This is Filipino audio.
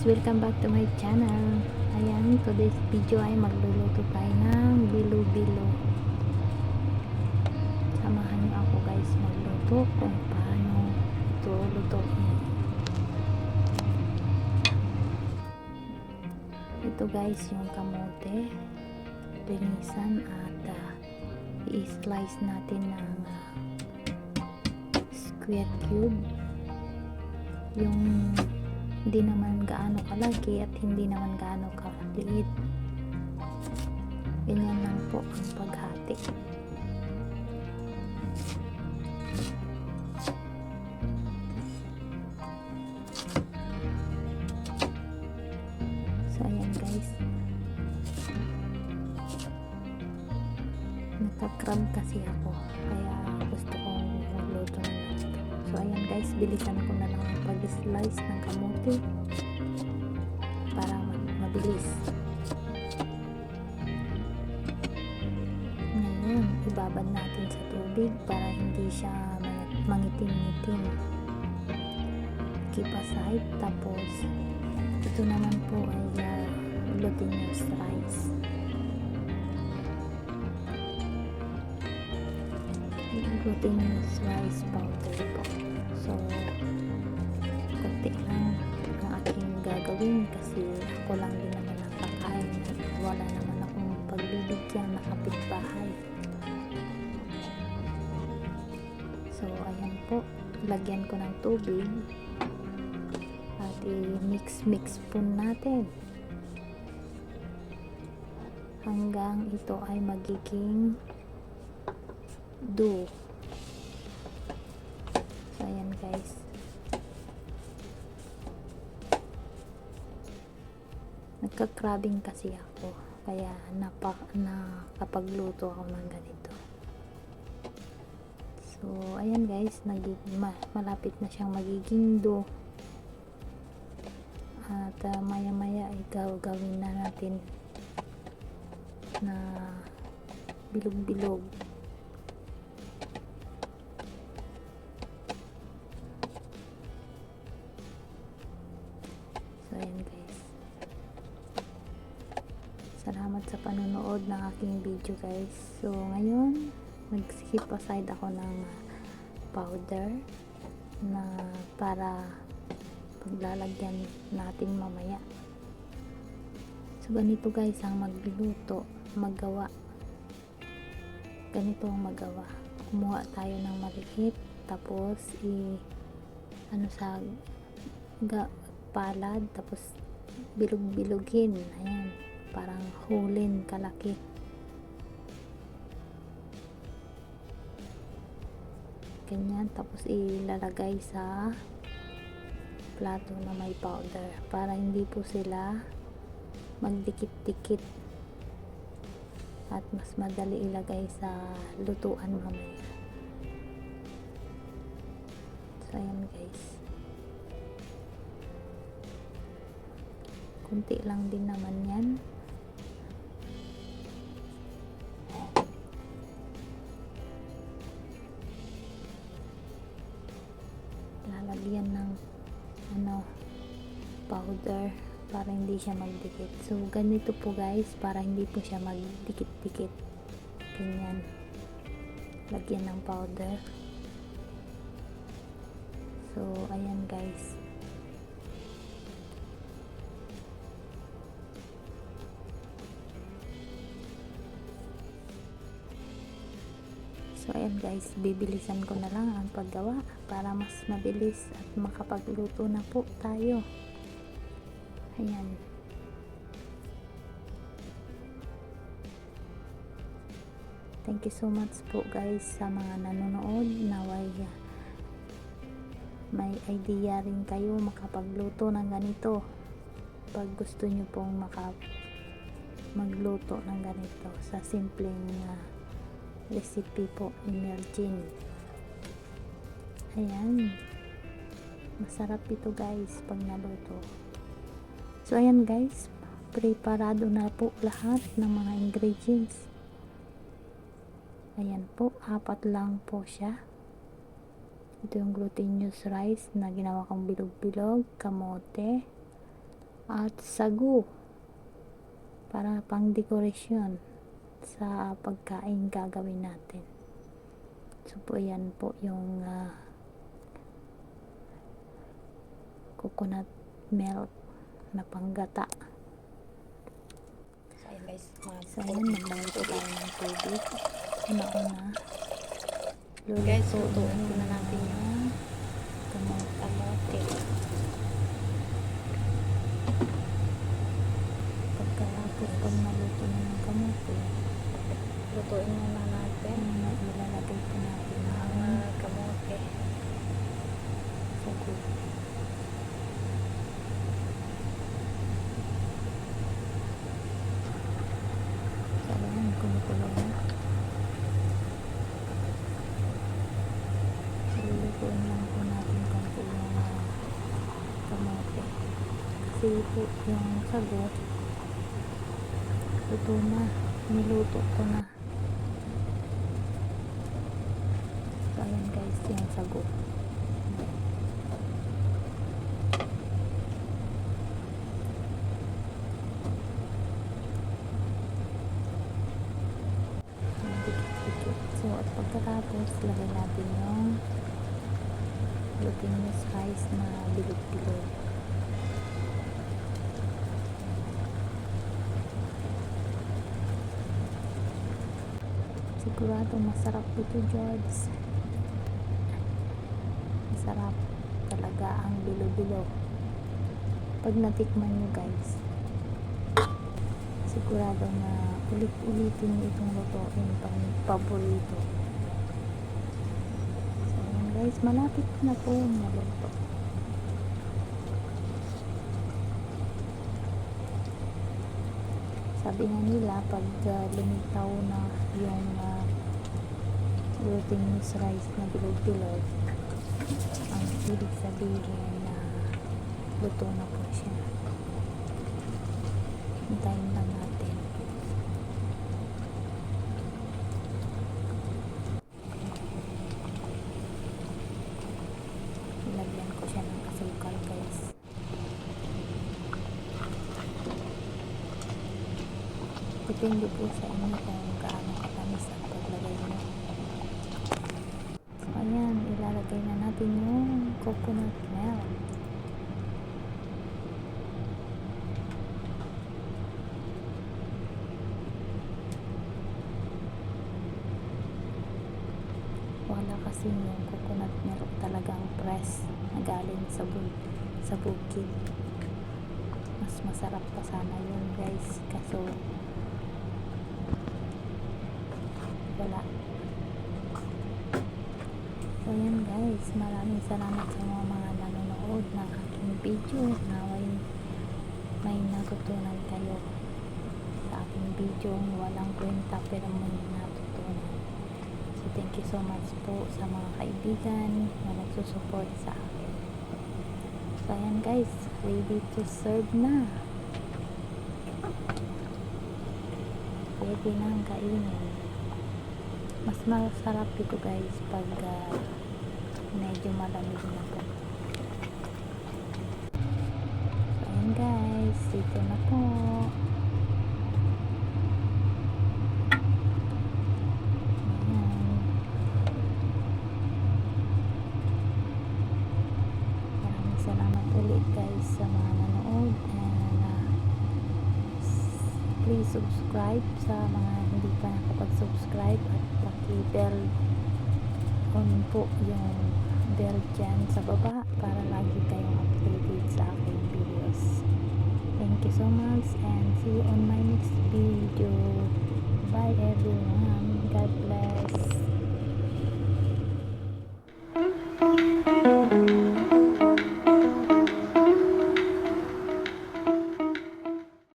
welcome back to my channel. Ayan, today's video ay magluluto tayo ng bilo-bilo. Samahan niyo ako guys magluto kung paano ito lutuin. Ito guys yung kamote, linisan at i-slice natin ng square cube. Yung hindi naman gaano kalaki at hindi naman gaano kaliit. Ganyan lang po ang paghati. So ayan guys, nagka-crab kasi ako kaya gusto kong magluto na ito. So ayan guys, bilisan ko na lang ang pag-slice ng kamote para mabilis. Ngayon, ibabad natin sa tubig para hindi siya mangitim-ngitim. Keep aside. Tapos ito naman po ay glutinous rice. Glutinous rice powder po. So konti lang ang aking gagawin kasi ako lang din naman ang kakain at wala naman akong pagbibigyan na kapitbahay. So ayan po, lagyan ko ng tubig at i-mix po natin hanggang ito ay magiging dough. So ayan guys, nagka-crabbing kasi ako kaya nakapagluto ako ng ganito. So ayan guys, malapit na siyang magiging dough at maya maya ay gawin na natin na bilog-bilog. So ayan guys, salamat sa panonood ng aking video guys. So ngayon, mag-skip aside ako ng powder na para paglalagyan natin mamaya. So ganito guys ang magawa. Ganito ang magawa. Kumuha tayo ng maliit, tapos sa palad, tapos bilog-bilogin. Ayan, parang hulin kalaki. Ganyan, tapos ilalagay sa plato na may powder para hindi po sila magdikit-dikit at mas madali ilagay sa lutuan mamaya. So ayan guys, kunti lang din naman yan. Lalagyan ng powder para hindi siya magdikit. So ganito po guys, para hindi po siya magdikit-dikit. Ganyan, lagyan ng powder. So ayan guys, bibilisan ko na lang ang paggawa para mas mabilis at makapagluto na po tayo. Ayan. Thank you so much po guys sa mga nanonood. Naway may idea rin kayo makapagluto ng ganito pag gusto nyo pong magluto ng ganito sa simpleng recipe po ni Mergin. Ayan, masarap ito guys pag naluto. So ayan guys, preparado na po lahat ng mga ingredients. Ayan po, 4 lang po siya. Ito yung glutinous rice na ginawa kong bilog-bilog, kamote, at sagu para pang dekorasyon sa pagkain gagawin natin. So po yan po yung coconut milk na panggata. So ayan guys, So ayan, maglalagay tayo ng tubig. Una-una, guys, lulutuin lutuin na natin yung kamote. Pagkatapos pag naluto na ng kamote, Lutuin muna natin ilalagay po natin ang ang kamote. sagu. So ayan, kumukulo na. Lulutuin lang po natin konti yung kamote. Kasi po yung sagu, luto na. Niluto ko na. So ayan guys, yung sagu. Dikit-dikit. So at pagkatapos, lagay natin yung glutinous rice na bilog-bilog. Sigurado masarap ito, George. Masarap talaga ang bilo-bilo. Pag natikman nyo guys, sigurado na ulit-ulitin nyo itong lutuin pang paborito. So ayan guys, malapit na po maluto. Sabi nga nila, pag lumitaw na yung glutinous rice na bilog-bilog, ang ibig sabihin na luto na po siya. Hintayin lang natin. Ilagyan ko siya ng asukal guys. Depende po sa inyo kung gaano katamis ang paglagay mo. So ayan, ilalagay na natin yung coconut milk. Wala kasi yung coconut milk talagang press na galing sa bukid. Mas masarap pa sana yun guys, kaso wala. So yan guys, maraming salamat sa mga nanonood ng aking video. Naway may natutunan kayo sa aking video. Walang kwenta pero may natutunan. So thank you so much po sa mga kaibigan na nagsusupport sa akin. So ayan guys, ready to serve na. Pwede nang kainin. Mas masarap ito guys pag medyo malamig na po. So ayan guys, ito na po. Ayan. Maraming salamat ulit guys sa mga nanood, and please subscribe sa mga hindi pa nakapag-subscribe, at paki-bell on po yung bell dyan sa baba para lagi kayong updated sa aking videos. Thank you so much and see you on my next video. Bye everyone. God bless.